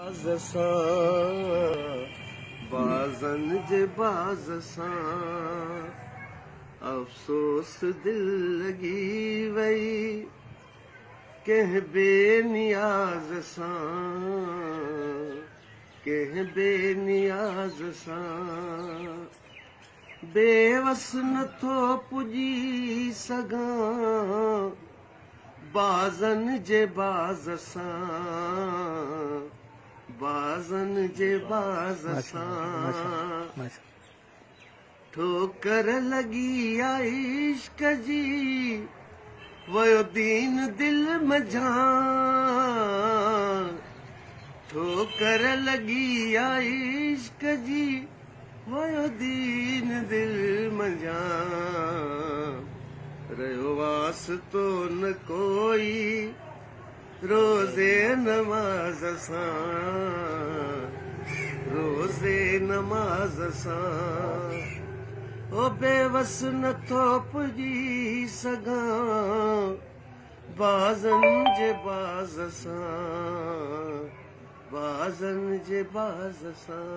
बाज़ सां बाज़न जे बाज़ सां अफ़सोस दिल लॻी वई कंहिं बेनियाज़ सां कंहिं बेनियाज़ सां बेवस नथो पुॼी सघां बाज़न जे बाज़ सां बाज़न जे बाज़ सां ठोकर लॻी आई इश्क जी वयो दीन दिल मझां ठोकर लॻी आई इश्क जी वयो दीन दिल मझां रहियो वास्तो न कोई रोज़े नमाज़ सां रोज़े नमाज़ सां ओ बेवस नथो पुॼी सघां बाज़न जे बाज़ सां बाज़न जे बाज़ सां